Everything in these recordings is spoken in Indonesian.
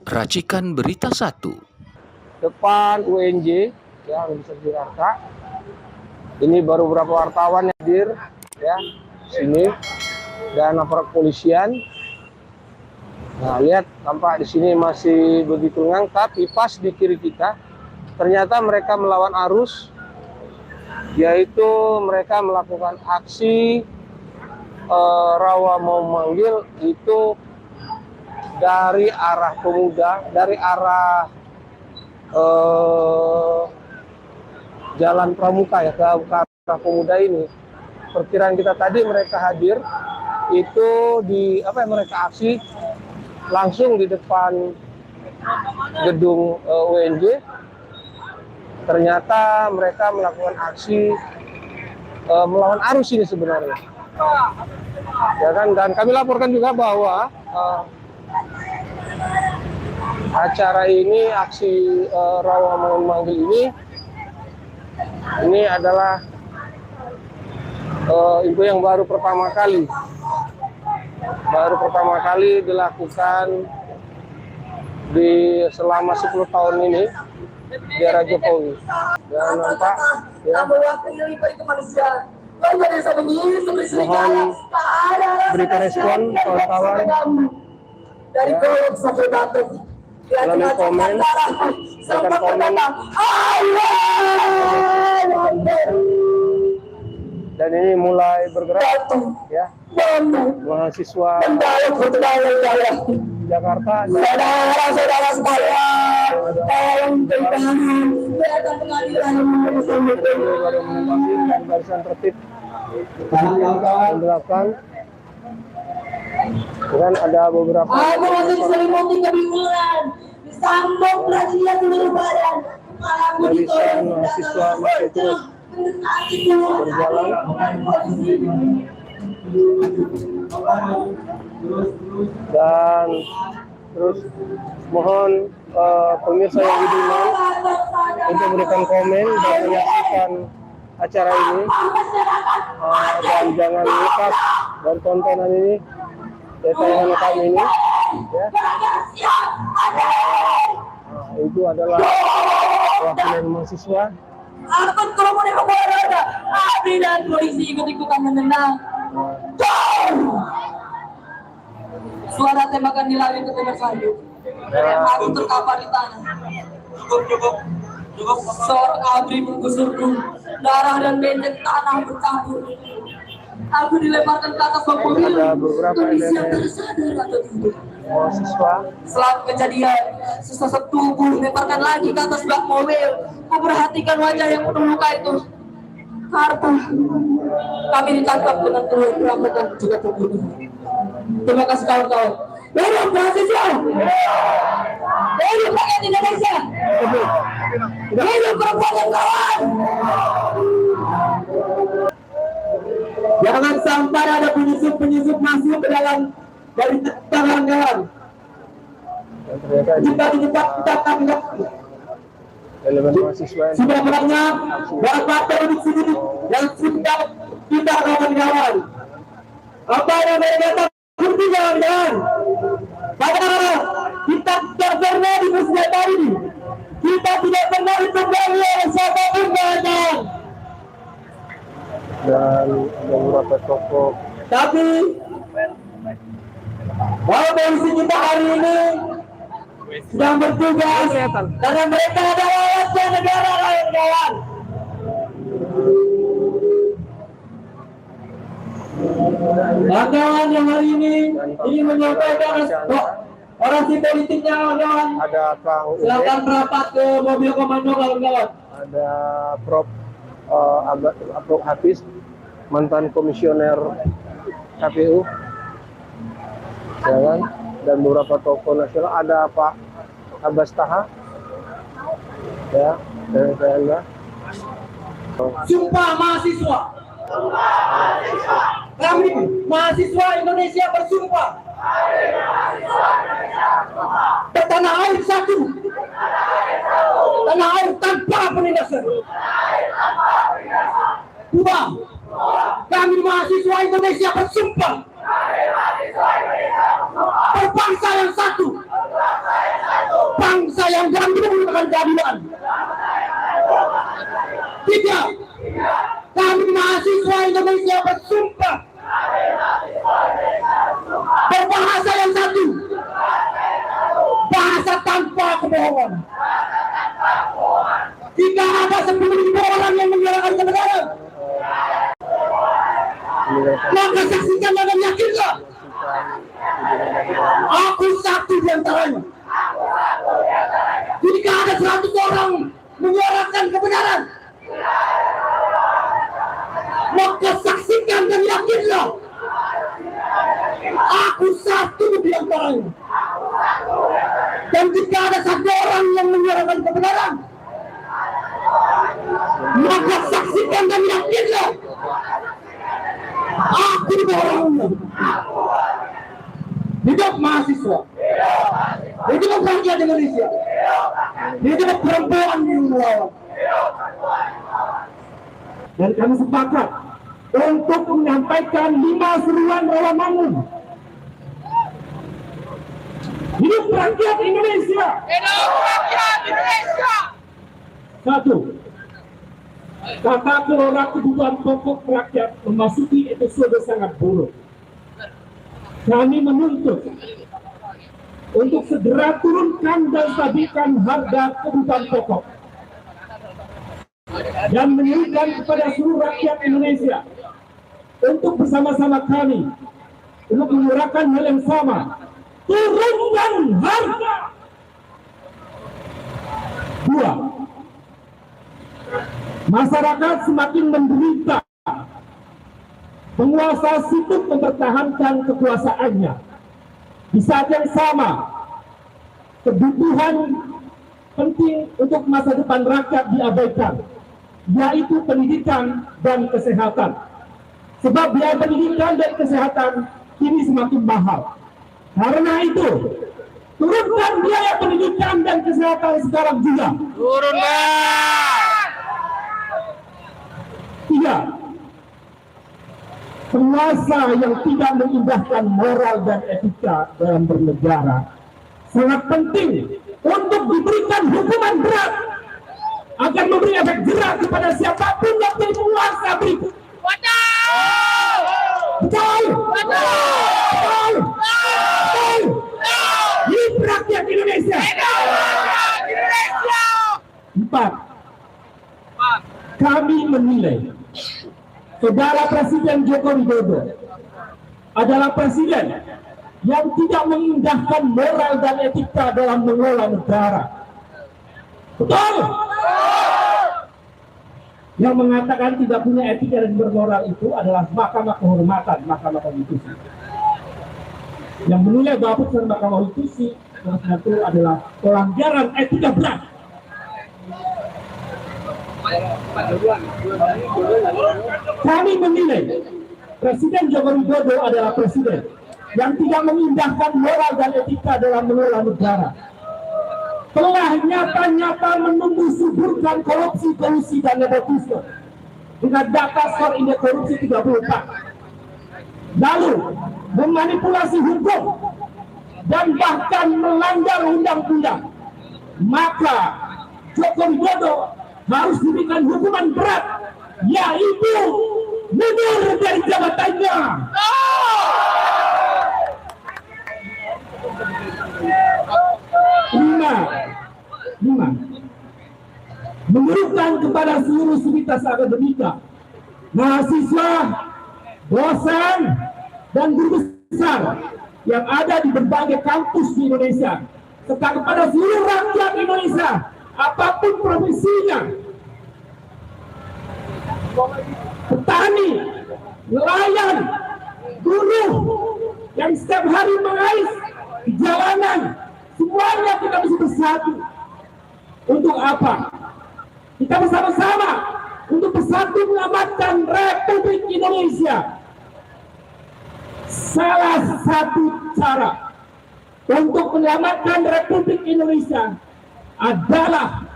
Racikan Berita 1. Depan UNJ ya, Universitas Jakarta. Ini baru beberapa wartawan yang hadir ya sini dan aparat polisian. Nah, lihat tampak di sini masih begitu lengang, tapi pas di kiri kita ternyata mereka melawan arus, yaitu mereka melakukan aksi rawa mau manggil itu dari arah Pemuda, dari arah Jalan Pramuka ya, ke arah Pemuda ini. Perkiraan kita tadi mereka hadir itu di mereka aksi langsung di depan gedung UNJ. Ternyata mereka melakukan aksi melawan arus ini sebenarnya. Ya kan, dan kami laporkan juga bahwa acara ini, aksi rawa manggil ini adalah info yang baru pertama kali dilakukan di selama 10 tahun ini di era Jokowi. Dan nampak ya, mohon berikan respon kawan-kawan dari kolom sampai batu melalui komen, berikan komen. Dan ini mulai bergerak ya, mahasiswa Jakarta, saudara-saudara sekalian, tolong dan barisan tertib menerapkan. Dan ada beberapa disambung razia seluruh badan. Barisan mahasiswa masih terus berjalan. Dan terus mohon pemirsa yang budiman untuk memberikan komen dan menyaksikan acara ini, dan jangan lepas dari tontonan ini, tayangan kami ini ya. Itu adalah perwakilan mahasiswa. Akan kerumunan keluarga, ABRI dan polisi ikut-ikutan menendang. Suara tembakan dilari ke tembak salju. Aku terkapar di tanah. Cukup. Seorang ABRI menggusurku. Darah dan becek tanah bercampur. Aku dilemparkan ke atas bak mobil. Kondisi yang tersadar atau tidak. Mahasiswa. Setelah kejadian, sesosok tubuh dilemparkan lagi ke atas bak mobil. Aku perhatikan wajah yang penuh luka itu. Karena kami ditangkap dengan telur perampok dan juga terbunuh. Terima kasih kawan-kawan. Hidup mahasiswa! Hidup rakyat Indonesia! Hidup perempuan dan kawan! Jangan sampai ada penyusup masuk ke dalam dari kawan-kawan. Jika dijebak kita akan elemen mahasiswa sudah banyak para di sini yang sudah kita kawan-kawan. Apa yang mereka takut jangan-jangan. Padahal kita tidak pernah dipersenjatai ini. Kita tidak pernah ditunggangi oleh siapapun jangan-jangan. Dan beberapa tokoh. Tapi bahwa polisi kita hari ini sedang bertugas karena mereka adalah warga negara kawan-kawan. Kawan-kawan yang hari ini ingin menyampaikan orasi politiknya kawan-kawan. Ada Kang Ube, silakan merapat ke mobil komando kawan-kawan. ada Prof. Abdul Hafiz, mantan komisioner KPU, ya, dan beberapa tokoh nasional. Ada Pak Abbas Taha, ya, dan Sumpah mahasiswa. Kami mahasiswa Indonesia bersumpah. Tanah air satu. Tanah air tanpa penindasan. Dua, kami mahasiswa Indonesia bersumpah berbangsa yang satu, bangsa yang gandrung akan keadilan. 3. Kami mahasiswa Indonesia bersumpah berbahasa yang satu, bahasa tanpa kebohongan. Jika ada 10.000 orang yang menyerahkan kebenaran, maka saksikan dan yakinlah aku satu di antaranya. Jika ada 100 orang menyuarakan kebenaran, maka saksikan dan yakinlah aku satu di antaranya. Dan jika ada 1 orang yang menyuarakan kebenaran, maka saksikan dan yakinlah aku orangnya. Hidup mahasiswa, hidup rakyat Indonesia, hidup perempuan yang melawan. Dan kami sepakat untuk menyampaikan 5 seruan Rawamangun. Hidup rakyat Indonesia. Hidup rakyat Indonesia. 1. Tata kelola kebutuhan pokok rakyat memasuki episode sangat buruk. Kami menuntut untuk segera turunkan dan stabilkan harga kebutuhan pokok dan menyerukan kepada seluruh rakyat Indonesia untuk bersama-sama kami untuk menyuarakan hal yang sama, turunkan harga. 2. Masyarakat semakin menderita. Penguasa sibuk mempertahankan kekuasaannya. Di saat yang sama, kebutuhan penting untuk masa depan rakyat diabaikan, yaitu pendidikan dan kesehatan. Sebab biaya pendidikan dan kesehatan kini semakin mahal. Karena itu, turunkan biaya pendidikan dan kesehatan sekarang juga. Turun, Bang. 3. Penguasa yang tidak mengindahkan moral dan etika dalam bernegara sangat penting untuk diberikan hukuman berat agar memberi efek jerak kepada siapapun yang menjadi penguasa berikut. Betul. Hidup rakyat Indonesia. 4. Kami menilai Saudara Presiden Joko Widodo adalah presiden yang tidak mengindahkan moral dan etika dalam mengelola negara. Betul? Yang mengatakan tidak punya etika dan bermoral itu adalah Mahkamah Kehormatan, Mahkamah Konstitusi. Yang menilai bahwa putusan Mahkamah Konstitusi itu adalah pelanggaran etika berat. Kami menilai Presiden Joko Widodo adalah presiden yang tidak mengindahkan moral dan etika dalam mengelola negara. Telah nyata-nyata menumbuh suburkan korupsi, kolusi, dan nepotisme dengan data skor indeks korupsi 34. Lalu memanipulasi hukum dan bahkan melanggar undang-undang. Maka Joko Widodo harus diberikan hukuman berat, yaitu mundur dari jabatannya. Lima, menyerukan kepada seluruh sivitas akademika, mahasiswa, dosen, dan guru besar yang ada di berbagai kampus di Indonesia, serta kepada seluruh rakyat Indonesia, apapun profesinya, petani, nelayan, buruh yang setiap hari mengais di jalanan, semuanya kita mesti bersatu. Untuk apa? Kita bersama-sama untuk bersatu menyelamatkan Republik Indonesia. Salah satu cara untuk menyelamatkan Republik Indonesia adalah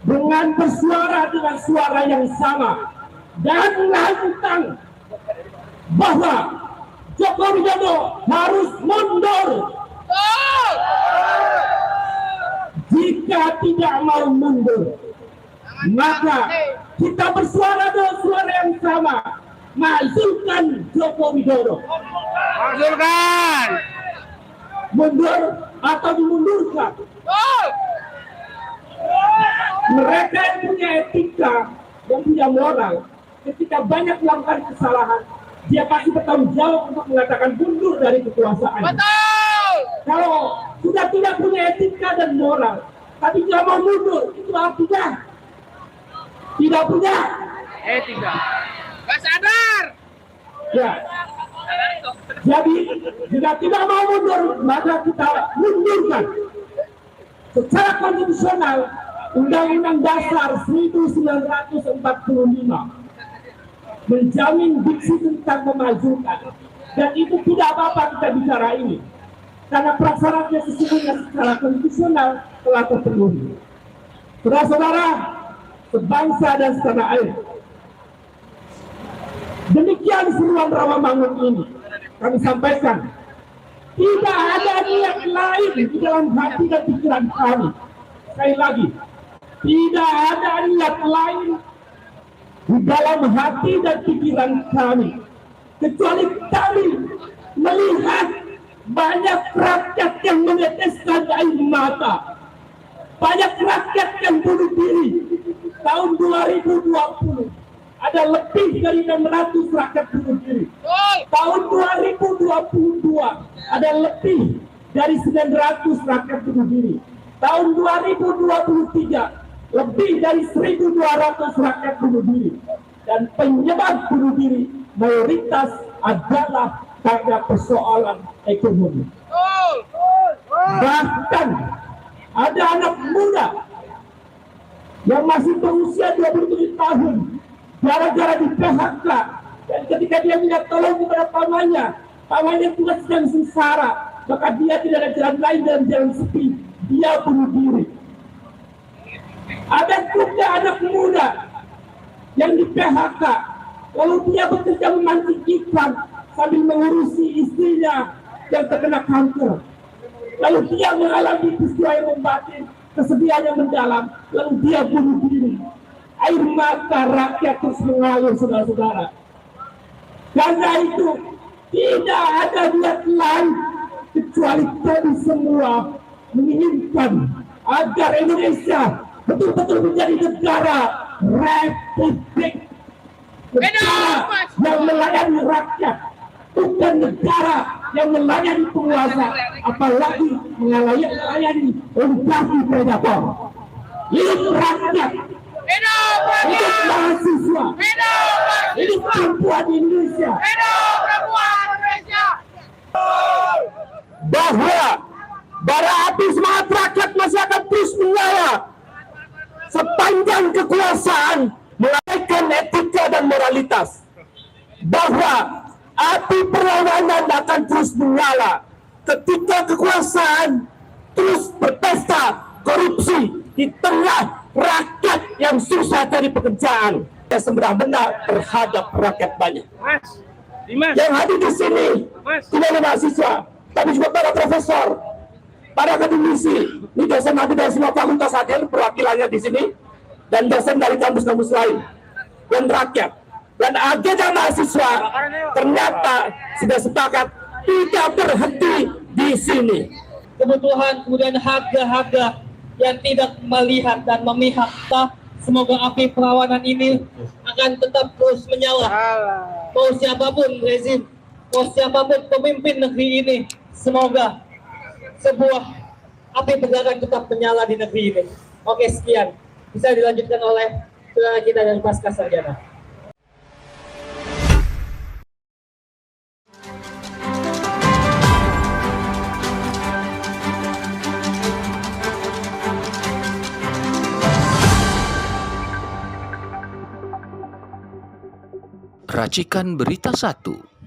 dengan bersuara dengan suara yang sama dan lantang bahwa Joko Widodo harus mundur. Jika tidak mau mundur, maka kita bersuara dengan suara yang sama, majukan Joko Widodo. Majukan. Mundur atau dimundurkan. Mereka yang punya etika, yang punya moral, ketika banyak melakukan kesalahan, dia pasti bertanggung jawab untuk mengatakan mundur dari kekuasaan. Betul. Kalau sudah tidak punya etika dan moral, tapi tidak mau mundur, itu artinya tidak punya Etika. Gak sadar. ya. Jadi jika tidak mau mundur, maka kita mundurkan. Secara konstitusional, Undang-Undang Dasar 1945 menjamin diksi tentang memajukan, dan itu tidak apa-apa kita bicara ini, karena prasyaratnya sesungguhnya secara konstitusional telah terpenuhi. Saudara-saudara, sebangsa dan setanah air, demikian seruan Rawamangun ini kami sampaikan. Tidak ada niat lain di dalam hati dan pikiran kami. Sekali lagi, tidak ada niat lain di dalam hati dan pikiran kami, kecuali kami melihat banyak rakyat yang meneteskan air mata, banyak rakyat yang bunuh diri. Tahun 2020 ada lebih dari 600 rakyat bunuh diri. Tahun 2022 ada lebih dari 900 rakyat bunuh diri. Tahun 2023 lebih dari 1.200 rakyat bunuh diri. Dan penyebab bunuh diri mayoritas adalah karena persoalan ekonomi. Bahkan ada anak muda yang masih berusia 27 tahun gara-gara di PHK, dan ketika dia minta tolong kepada pamannya juga sedang sengsara, maka dia tidak ada jalan lain dalam jalan sepi, dia bunuh diri. Ada juga anak muda yang di PHK, lalu dia bekerja memancing ikan sambil mengurusi istrinya yang terkena kanker. Lalu dia mengalami peristiwa yang membatin, kesedihan yang mendalam, lalu dia bunuh diri. Air mata rakyat terus mengalir, saudara-saudara. Karena itu tidak ada niat lain kecuali kami semua menginginkan agar Indonesia betul-betul menjadi negara republik, negara yang melayani rakyat, bukan negara yang melayani penguasa, apalagi melayani oligarki predator. Hidup rakyat, hidup mahasiswa, hidup perempuan Indonesia. Bahwa bara api semangat rakyat masih akan terus menyala sepanjang kekuasaan melahirkan etika dan moralitas. Bahwa api perlawanan akan terus menyala ketika kekuasaan terus berpesta korupsi di tengah rakyat yang susah cari pekerjaan yang semena-mena terhadap rakyat banyak. Yang hadir di sini tidak hanya mahasiswa, tapi juga para profesor, para akademisi, ini dosen hadir dari semua fakultas hadir perwakilannya di sini, dan dosen dari kampus-kampus lain, dan rakyat. Dan agenda mahasiswa ternyata sudah sepakat tidak berhenti di sini. Kebutuhan, kemudian harga-harga yang tidak melihat dan memihak. Semoga api perlawanan ini akan tetap terus menyala. Mau siapapun rezim, mau siapapun pemimpin negeri ini, semoga sebuah api perlawanan tetap menyala di negeri ini. Oke, sekian. Bisa dilanjutkan oleh saudara kita dari Pasca Sarjana. Racikan Berita 1.